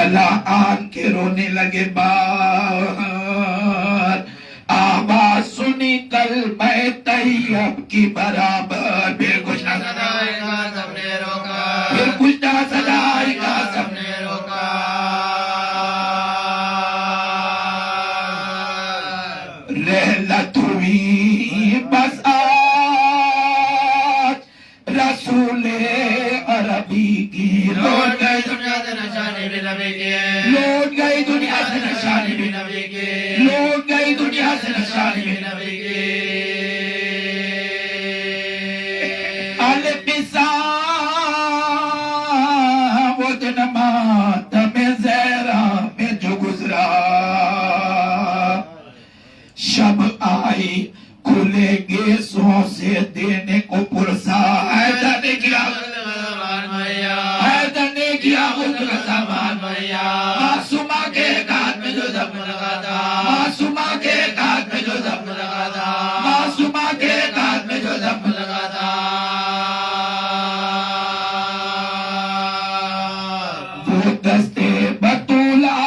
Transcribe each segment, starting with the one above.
کلا آن کے رونے لگے باہر، آواز سنی کلمہ طیب کی برابر، پھر کچھ نہ سنائے گا سب نے روکا، پھر کچھ نہ سنائے گا سب نے روکا۔ رحلت ہوئی بس آج رسول عربی کی، لوٹ گئی دنیا سے نشانی بھی نبی کی، لوٹ گئی دنیا سے نشانی بھی نبی کی، لوٹ گئی دنیا سے نشانی بھی نبی کی۔ البسام وہ دن ماتم زہرا میں جو گزرا، شب آئی کھلے گے سو سے دینے کو پرسا، حیدر نے کیا حیدر نے کیا خود کا سامان مہیا، معصومہ کے ہاتھ میں جو زخم لگا تھا، معصومہ کے ہاتھ میں جو زخم لگا تھا، معصومہ کے ہاتھ میں جو زخم لگا تھا، وہ دستے بطولہ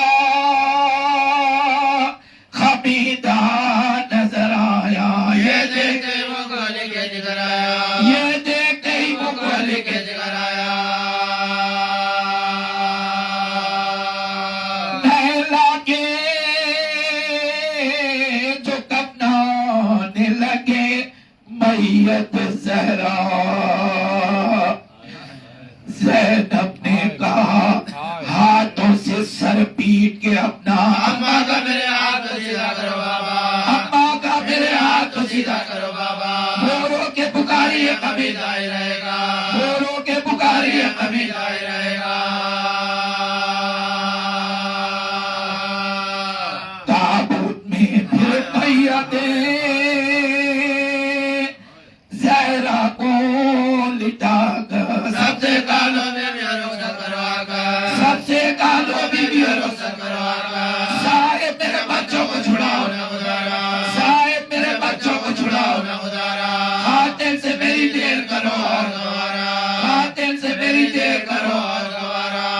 خمیدہ نظر آیا، یہ دیکھتے ہی مقبل کے جگر آیا، یہ دیکھتے ہی مقبل کے جگر آیا۔ لیلا کے جو کفنانے لگے میت زہرا، زینب نے کہا ہاتھوں سے سر پیٹ کے اپنا، اماں کا میرے ہاتھ سیدھا کرو بابا، اماں کا میرے ہاتھ سیدھا کرو بابا، رو رو کے پکاری کبھی دائی رہے گا، رو رو کے پکاری کبھی دائی رہے گا۔ تابوت میں پھر میت زہرا کو لٹا کر، سب سے کالوں میں رخصت کروا کر، سب سے کالوں میں رخصت کروا کر، صاحب میرے بچوں کو چھڑاؤ نہ گزارا، صاحب میرے بچوں کو چھڑاؤ نہ گزارا، قاتل سے میری دیر کرو اور گوارا، قاتل سے میری دیر کرو اور گوارا۔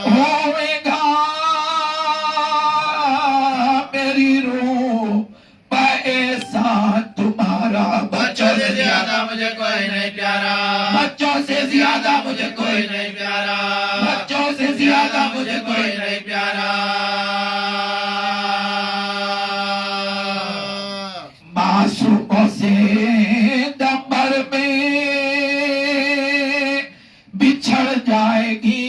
ہوئے گا میری روح پہ احسان تمہارا، بچوں سے زیادہ مجھے کوئی نہیں پیارا، بچوں سے زیادہ مجھے کوئی نہیں پیارا، بچوں سے زیادہ مجھے کوئی نہیں پیارا۔ معصوموں سے دمبر میں بچھڑ جائے گی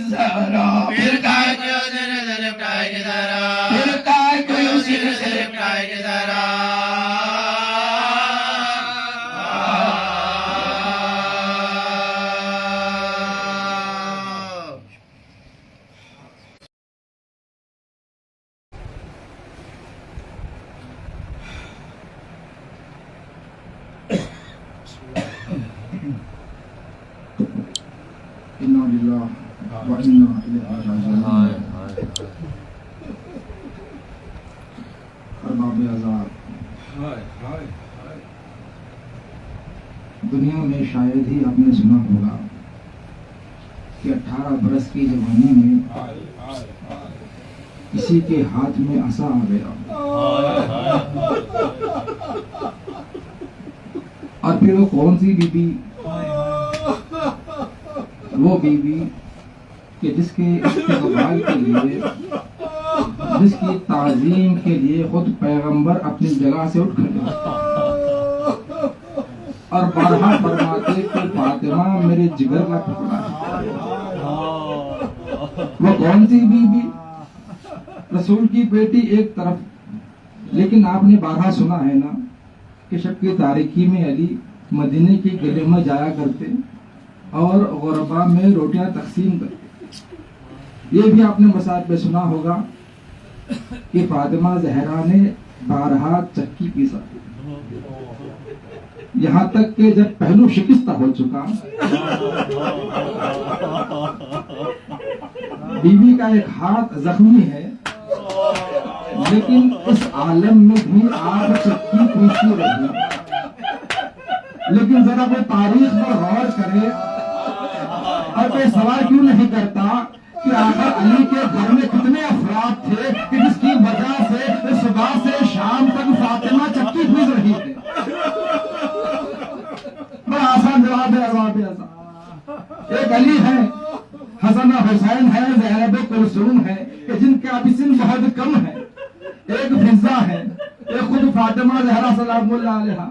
ذرا، پھر کائے کوئی اسی نے سے لپٹائے گی ذرا، پھر کائے کوئی اسی نے سے لپٹائے گی ذرا۔ انا للہ و انا الیہ راجعون۔ ارباب آزاد، دنیا میں شاید ہی آپ نے سنا ہوگا کہ 18 برس کی جوانی میں کسی کے ہاتھ میں عصا آ گیا اور پھر وہ کون سی بیوی؟ وہ بیوی کہ جس کے استقبال کے لیے، جس کی تعظیم کے لیے خود پیغمبر اپنی جگہ سے اٹھ کھڑے اور بارہا فرماتے کہ فاطمہ میرے جگر کا ٹکڑا ہے۔ وہ کون سی بیوی؟ رسول کی بیٹی ایک طرف، لیکن آپ نے بارہا سنا ہے نا کہ شب کی تاریکی میں علی مدینے کی گلی میں جایا کرتے اور غربا میں روٹیاں تقسیم کرتے۔ یہ بھی آپ نے مسائل پہ سنا ہوگا کہ فاطمہ زہرا نے بارہا چکی پیسا، یہاں تک کہ جب پہلو شکستہ ہو چکا، بیوی کا ایک ہاتھ زخمی ہے لیکن اس عالم میں بھی آپ چکی پیستی رہی۔ لیکن ذرا وہ تاریخ پر غور کرے पे सवाल क्यों नहीं करता कि आखिर अली के घर में कितने अफराद थे कि जिसकी वजह से सुबह से शाम तक फातिमा चक्की पीस रही थी। बड़ा आसान जवाब है अरबाब आसान। एक अली है, हसन हुसैन है, ज़ैनब कुलसूम है कि जिनके अभी सिन बहुत कम है। एक फिजा है, एक खुद फातिमा ज़हरा सलामुल्लाह अलैहा।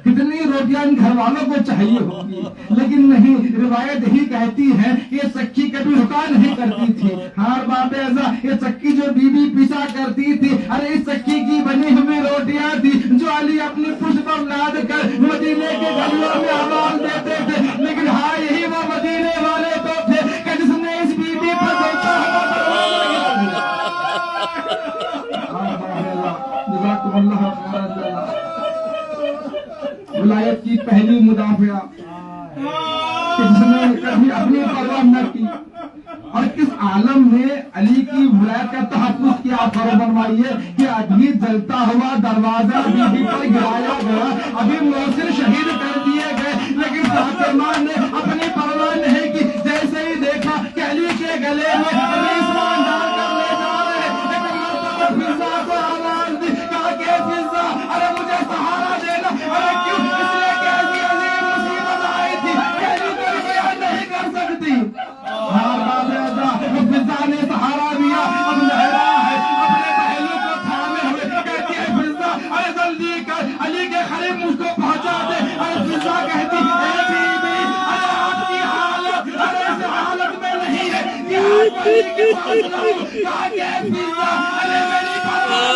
कितनी रोटियां इन घर वालों को चाहिए होगी, लेकिन नहीं, रिवायत ही कहती है कि ये चक्की कभी रुका नहीं करती थी। हार बाप ऐसा, ये चक्की जो बीबी पिसा करती थी, अरे इस चक्की की बनी हुई रोटियां थी जो अली अपनी पुष्प पर लाद कर मदीने के गलियों में आवाज देते थे। लेकिन हाँ, यही वो मदीने वाले तो थे कि जिसने इस बीबी पर देखा। विलायत की पहली मुदाफिया जिसने कभी अपनी परवाह न की और किस आलम में अली की विलायत का तहफ्फुज़ किया। आप फरमाइए कि अभी जलता हुआ दरवाजा बीबी पर गिराया गया, अभी मोहसिन शहीद कर दिए गए, लेकिन फातिमा ने अपनी परवाह नहीं की। जैसे ही देखा कि अली के गले में इस्लाम डाल कर ले जा रहे हैं, फिजा को आवाज दी, कहा कि फिजा, अरे मुझे सहारा देना। अरे क्यों? इसलिए कि ऐसी अजीब मुसीबत आई थी कि अली कोई बयान नहीं कर सकती। फिजा ने सहारा दिया, अब लहरा है, अपने पहलू को थामे हुए कहती है फिजा, अरे जल्दी कर, अली के करीब मुझको पहुंचा दे। अरे फिजा कहती है बीबी, अरे आपकी हालत, अरे इस हालत में नहीं है कि आप अली के पास रहो। कहा कि फिजा, अरे मेरी परवाह,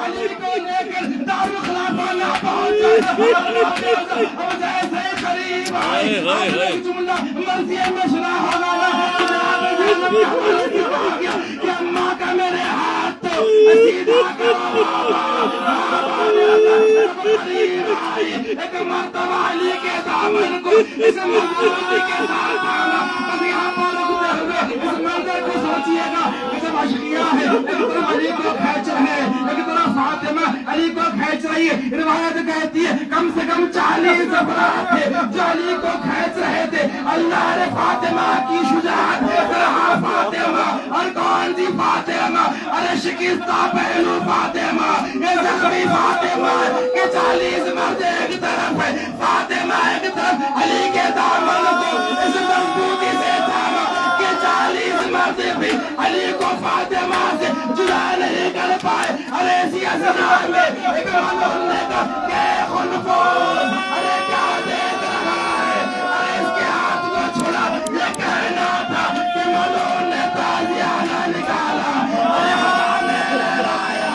अली को लेकर दारुल खिलाफा ना पहुंचा। अब जैसे ही करीब आए, आपने जुमला मर्ज़िए में सुना होगा ना कि अम्मा का मेरे हाथ तो सीधा करो। एक मर्तबा अली के दामन को इस मजबूती के साथ थामा। बस यहाँ पर रुकते हुए इस मंजर को सोचिएगा, जब अशकिया है, एक तरफ अली को खींच रहे हैं, एक तरफ फातिमा अली को खींच रही है। रिवायत कहती है कम से कम 40 अफराद थे जो अली को खींच रहे थे। अल्लाह ने फातिमा की शुजाअत फातिमा, और कौन सी फातिमा? अरे शिकिस्ता पहलू फातिमा, ये जख्मी फातिमा के 40 मर्द एक तरफ है, फातिमा एक तरफ। अली के दामन को इस मजबूती से थामा कि 40 मर्द भी अली को फातिमा से जुदा नहीं कर पाए। अरे इसी असना में एक मालूम ने कहा कि खुनफोस, अरे क्या देख रहा है? अरे इसके हाथ को छोड़ा, ये कहना था कि मालूम ने ताजियाना निकाला। अरे हवा में लहराया,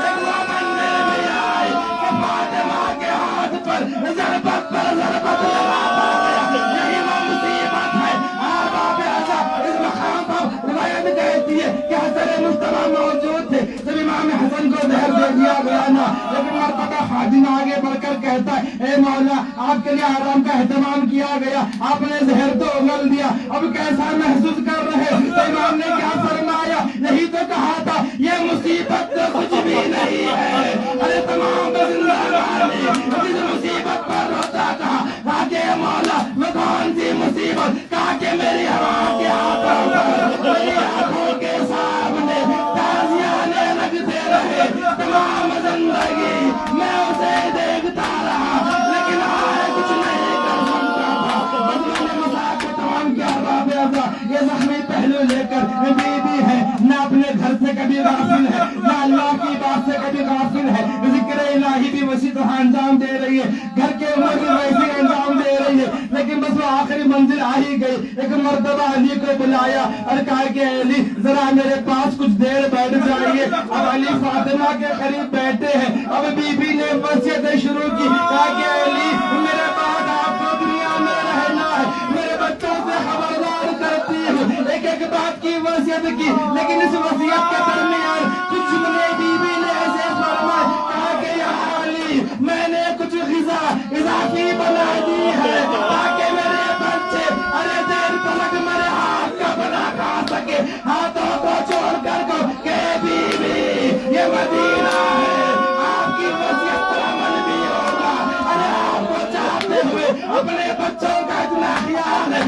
एक वो मंदिर में आई कि फातिमा के हाथ पर ज़रबत लगाता गया। यही वो मुसीबत है। आप ऐसा इस मकाम पर रिवायत कहती है कि हसन मुस्तफा मौजूद थे जब इमाम हसन को जहर दे दिया गया ना, लेकिन मरतबा खादिम आगे बढ़कर कहता है, ए मौला, आपके लिए आराम का एहतमाम किया गया, आपने जहर तो उगल दिया, अब कैसा महसूस कर रहे? तो इमाम ने क्या फरमाया? यही तो कहा था, ये मुसीबत तो कुछ भी नहीं है। अरे तमाम जिंदगानी जिस मुसीबत पर रोता था, कहा कि मौला वो कौन सी मुसीबत? कहा कि मेरी हवा के हाथों पर, मेरी आंखों के सामने ताजियाने लगते रहे तमाम जिंदगी, मैं उसे देखता रहा, लेकिन आए कुछ नहीं कर सकता था। बस मैंने मजाक को तमाम किया। ये जख्मी पहलू लेकर बीबी है, ना अपने घर से कभी गाफिल है, ना अल्लाह की बात से कभी गाफिल है, जिक्र इलाही भी वैसी तरह अंजाम दे रही है, घर के उम्र भी वैसे अंजाम दे रही है। लेकिन बस वो आखिरी मंजिल आ ही गई। एक मर्तबा अली को बुलाया और कहा कि अली, जरा मेरे पास कुछ देर बैठ जाइए। अब अली फातिमा के करीब बैठे हैं। अब बीबी ने वसीयत शुरू की, कहा कि अली, मेरे बाद आपको दुनिया में रहना है, मेरे बच्चों से खबरदार करती हूँ। एक एक बात की वसीयत की, लेकिन इस वसीयत के दरमियान कुछ जुमले बीबी ने ऐसे फरमाए, कहा कि या अली, मैंने कुछ ग़िज़ा इज़ाफ़ी बना दी है ताकि मेरे बच्चे अरे देर तक मेरे हाथ का बना खा सके। हाथों को छोड़ कर को के बीबी, ये मदीना है, आपकी वसीयत पर अमल भी होगा। अरे आपको चाहते हुए अपने बच्चों का इतना ख्याल है,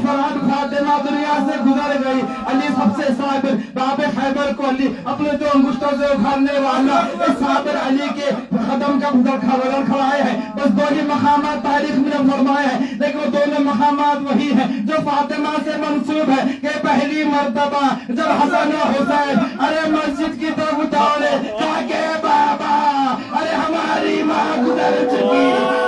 दौरान फातिमा दुनिया से गुजर गई। अली सबसे साबिर बाब खैबर को अली अपने दो अंगुष्ठों से उखाड़ने वाला इस साबिर अली के कदम का बदल खड़ाए हैं। बस दो ही मकामात तारीख में फरमाए हैं, लेकिन वो दोनों मकामात वही है जो फातिमा से मंसूब है कि पहली मर्तबा जब हसन और हुसैन अरे मस्जिद की तरफ दौड़े, कहा के बाबा अरे हमारी माँ गुजर चुकी,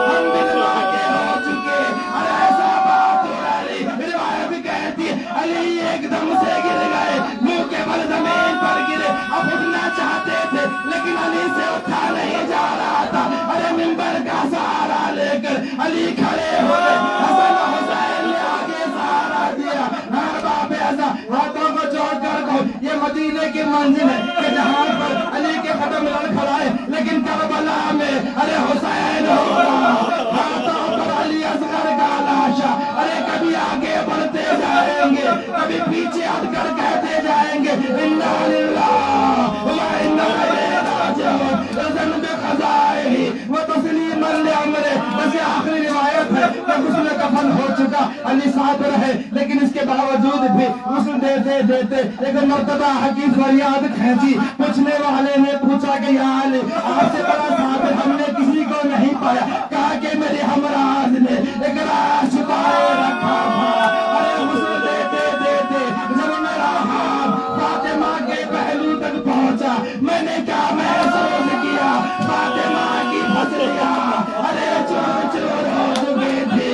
हम बिन माँ के हो चुके। अरे ऐसा बात हो रही, रिवायत कहती है अली एकदम से गिर गए, मुंह के बल जमीन पर गिरे। अब उठना चाहते थे लेकिन अली से उठा नहीं जा रहा था। अरे मिंबर का सहारा लेकर अली खड़े हो गए। हसन हुसैन ने आगे सहारा दिया। हाँ बाप ऐसा हाथों को जोड़कर कहो ये मदीने की मंजिल है कि जहाँ पर अली के कदम लड़खड़ाए, लेकिन करबला में अरे हुसैन होगा, हाथों पर अली असगर का लाशा। अरे कभी आगे बढ़ते जाएंगे, कभी पीछे हटकर कहते जाएंगे इन्ना लिल्लाह व इन्ना इलैहि राजिऊन। रज़न बिक़ज़ाइही व तस्लीमन लिअमरिही। बस ये आखिरी रिवायत है कि गुस्ल कफन हो चुका, अली साबिर है, लेकिन इसके बावजूद भी गुस्ल देते देते एक मर्तबा हकीम फरियाद खींची। पूछने वाले ने पूछा कि या अली आपसे बड़ा साबिर हमने किसी को नहीं पाया। कहा कि मेरे हमराज ने एक राज छुपाए रखा था। अरे गुस्ल देते देते जब मेरा हाथ फातिमा के पहलू तक पहुंचा, मैंने क्या महसूस किया, फातिमा की फसलियां अरे चोर चोर हो चुके थे।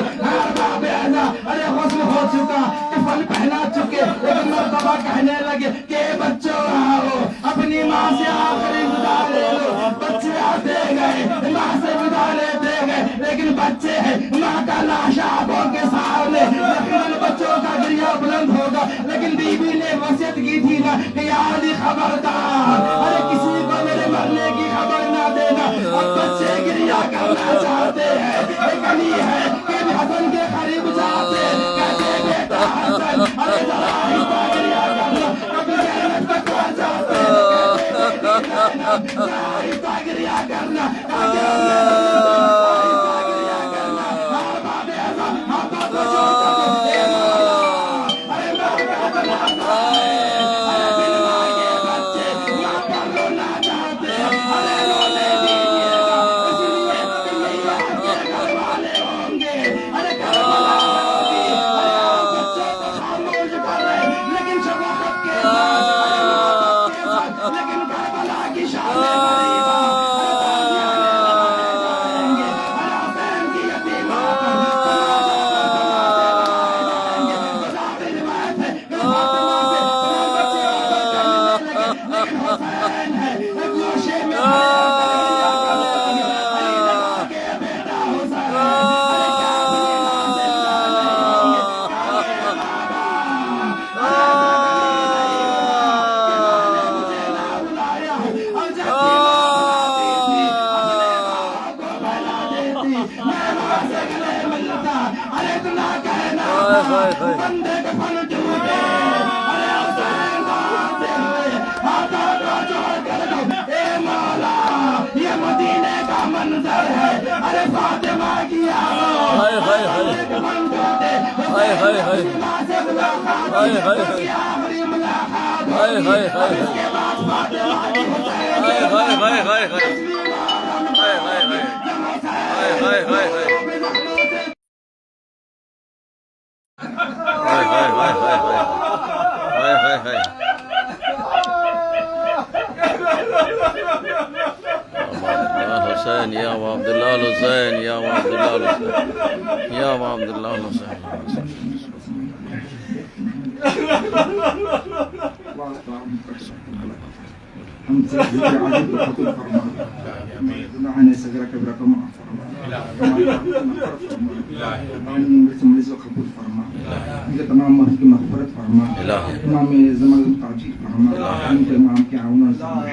अरे गुस्ल हो चुका, कफन पहना चुके, एक मर्तबा कहने लगे कि बच्चों आओ अपनी माँ से आखिरी विदा ले लो। बच्चे आते गए, माँ से विदा लेते गए, लेकिन बच्चे हैं माँ का लाश आंखों के सामने। यकीनन बच्चों का गिरिया बुलंद होगा, लेकिन बीबी ने वसीयत की थी ना कि या अली खबरदार अरे किसी को मेरे मरने की खबर ना देना। अब बच्चे गिरिया करना चाहते हैं, एक अली है कि हसन के करीब जाते कहते बेटा हसन अरे जरा आहिस्ता गिरिया करना। कभी जन्नत तक आ जाते कहते आहिस्ता गिरिया करना, बंदे के फल टूटे। अरे हुसैन गाते हुए हाथों को जोड़ कर दो, ए मौला ये मदीने का मंजर है। अरे फातिमा की आवाज़ बंदे के फल टूटे। माँ से मुलाकात, उसकी आखिरी मुलाकात होगी। इसके बाद फातिमा की حسین یا عبداللہ الحسین یا عبداللہ الحسین یا عبداللہ الحسین ہم سے عزیز کو قبول فرما، گناہ نے صغیرہ کبیرہ کو معاف فرما، مجلس کو قبول فرما، ان کے تمام مرض کی مغفرت فرما، امام زمان تعجیل فرما، ان کے امام کے عون و زمان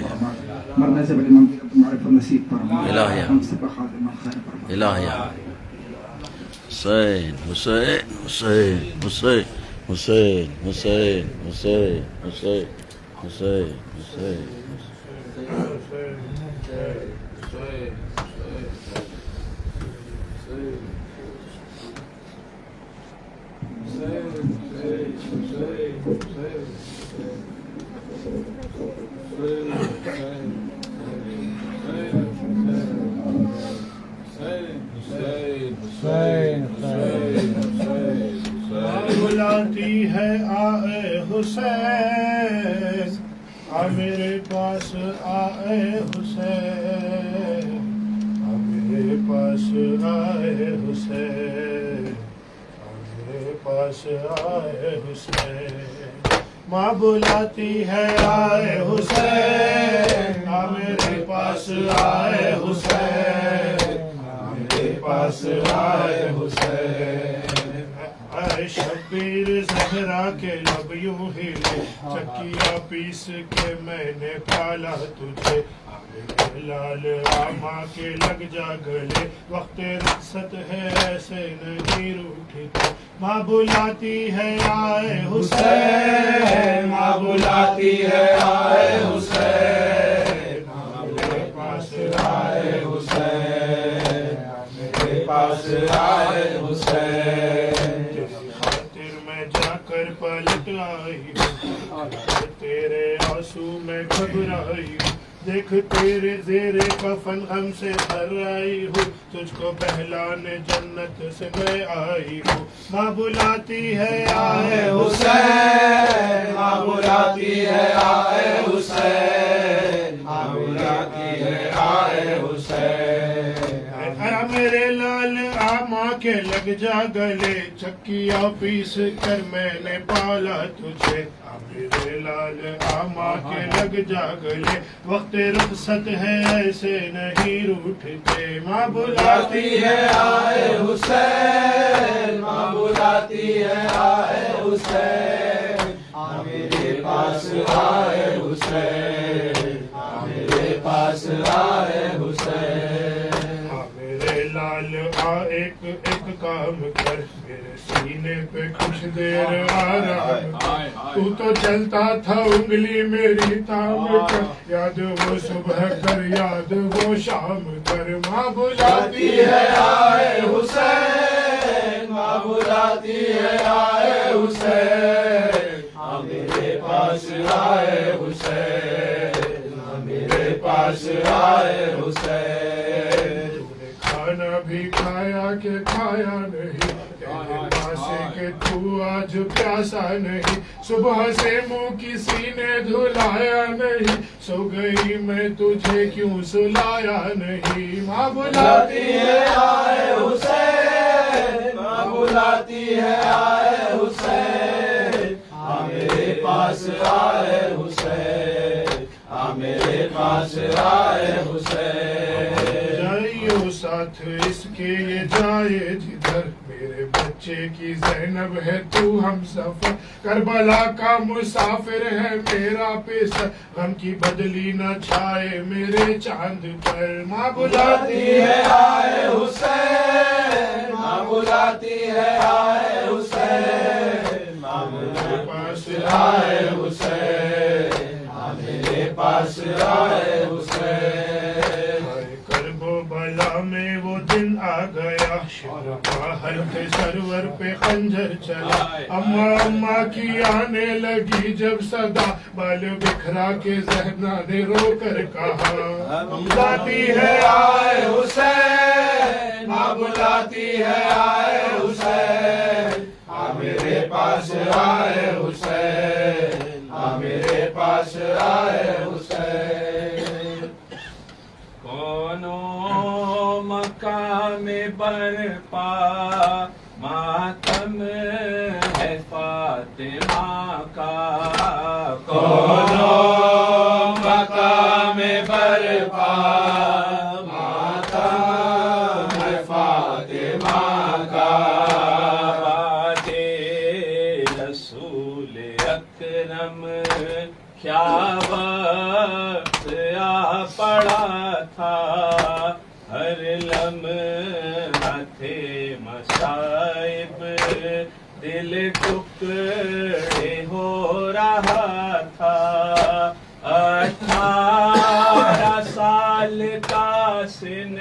فرما، مرنے سے پہلے امام کی معرفت نصیب فرما، ہم سب کا خاتمہ خیر فرما۔ الہیہ حسین حسین حسین حسین حسین حسین حسین حسین حسین حسین حسین بلاتی ہے آئے حسین، آ میرے پاس آئے حسین، آ میرے پاس آئے حسین، آ میرے پاس آئے حسین، ماں بلاتی ہے آئے حسین، آ میرے پاس آئے حسین، آ میرے پاس آئے حسین، اے شبیر زہرا کے لب یوں ہی لے، چکیا پیس کے میں نے پالا تجھے، میرے لال آما کے لگ جا گلے، وقت رخصت ہے ایسے نہیں روٹھتے، ماں بلاتی ہے آئے حسین، ماں بلاتی ہے آئے حسین، میرے پاس آئے حسین، میرے پاس آئے حسین، جا کر پلٹ آئی ہوں، تیرے آنسو میں گھبرائی ہوں، دیکھ تیرے زیر کفن غم سے بھر آئی ہوں، تجھ کو بہلانے جنت سے میں آئی ہوں، ماں بلاتی ہے آئے حسین، ماں بلاتی ہے آئے حسین، ماں بلاتی ہے آئے حسین، میرے لال آما کے لگ جا گلے، چکیا پیس کر میں نے پالا تجھے، میرے لال آما کے لگ جا گلے، وقت رخصت ہے ایسے نہیں روٹھتے، ماں بلاتی ہے آئے حسین، ماں بلاتی ہے آئے حسین، میرے پاس آئے حسین، میرے پاس آئے حسین، لال آ ایک ایک کام کر، میرے سینے پہ کچھ دیر آرام کر، تو چلتا تھا انگلی میری تھام کر، یاد وہ صبح کر یاد وہ شام کر، ماں بلاتی ہے آئے حسین، ماں بلاتی ہے آئے حسین، میرے پاس آئے حسین، میرے پاس آئے حسین، کھانا بھی کھایا کہ کھایا نہیں، پاسے کہ تو آج پیاسا نہیں، صبح سے منہ کسی نے دھلایا نہیں، سو گئی میں تجھے کیوں سلایا نہیں، ماں بلاتی ہے آئے حسین، ماں بلاتی ہے آئے حسین، میرے پاس آئے حسین، میرے پاس آئے حسین، ساتھ اس کے یہ جائے جدھر، میرے بچے کی زینب ہے تو ہم سفر، کربلا کا مسافر ہے میرا پیسر، غم کی بدلی نہ چھائے میرے چاند پر، ماں بلاتی ہے آئے حسین، ماں بلاتی ہے آئے حسین، میرے پاس آئے حسین، میرے پاس آئے حسین، بلا میں وہ دن آ گیا، حلق سرور پہ خنجر چلا، اماں اماں کی آنے لگی جب صدا، بال بکھرا کے زہرا نے رو کر کہا، بلاتی ہے آئے حسین، ماں بلاتی ہے آئے حسین، میرے پاس آئے حسین، میرے پاس آئے حسین، مقام برپا ماتم ہے فاطمہ کا، کونو مقام برپا ماتم ہے فاطمہ کا، باد رسول اکرم کیا وقت آ پڑا تھا، ہر لمحہ تھے مصائب، دل ٹکڑے ہو رہا تھا، 18 سال کا سن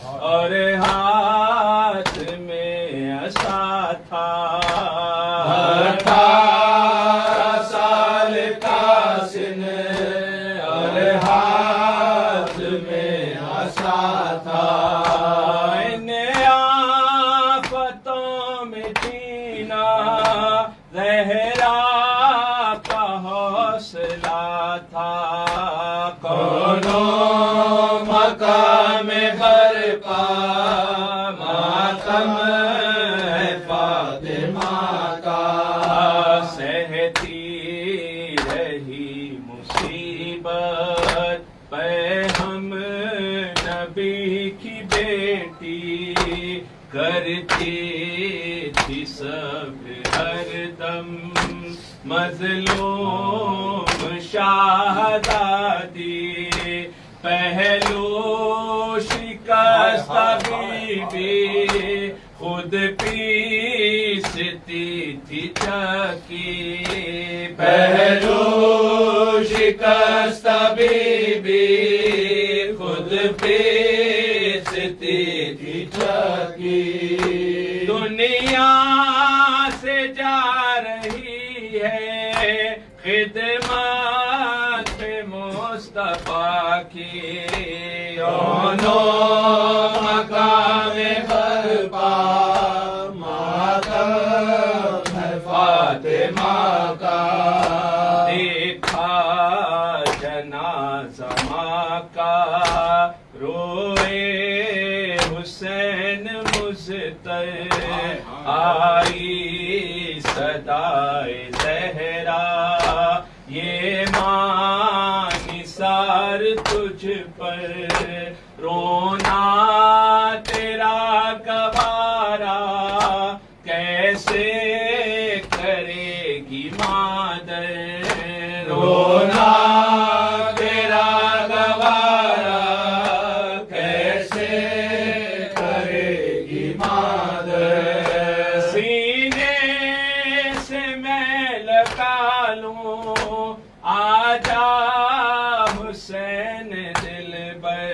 اور ہاتھ میں عصا تھا، جینا زہرا کا حوصلہ تھا کونو مقام برپا ماتم ہے فاطمہ کا سہتی رہی مصیبت پہ ہم نبی کی بیٹی کرتی تھی صبر ہر دم مظلوم شہزادی پہلو شکست بی بی خود پیستی تھی چکی پہلو شکست بی بی خود پیستی تھی چکی دنیا سے جا رہی ہے خدمت مصطفیٰ کی دونوں مقام برپا ماتم ہے فاطمہ کا دیکھا جنازہ ماں کا روئے حسین مزتر آئی صدائے زہرا یہ ماں نثار تجھ پر رونا تیرا گوارا کیسے کرے گی مادر رونا تیرا گوارا کیسے کرے گی مادر سینے سے میں لگا لوں آجا حسین دل بر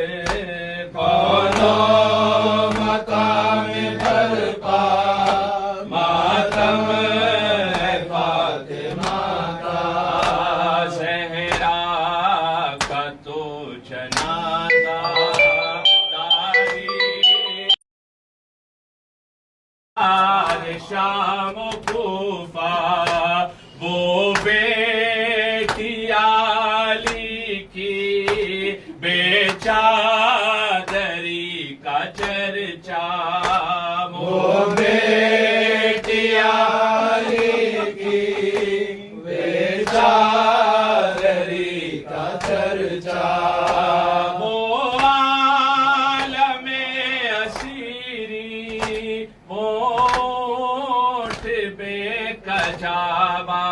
کونوں مقام برپا ماتم ہے فاطمہ کا زہرا کا تو جنازہ شام و کوفہ وہ بیٹی علی کی بے چادری کا چرچا وہ بیٹی علی کی بے چادری کا چرچا وہ عالم اسیری بے کجابا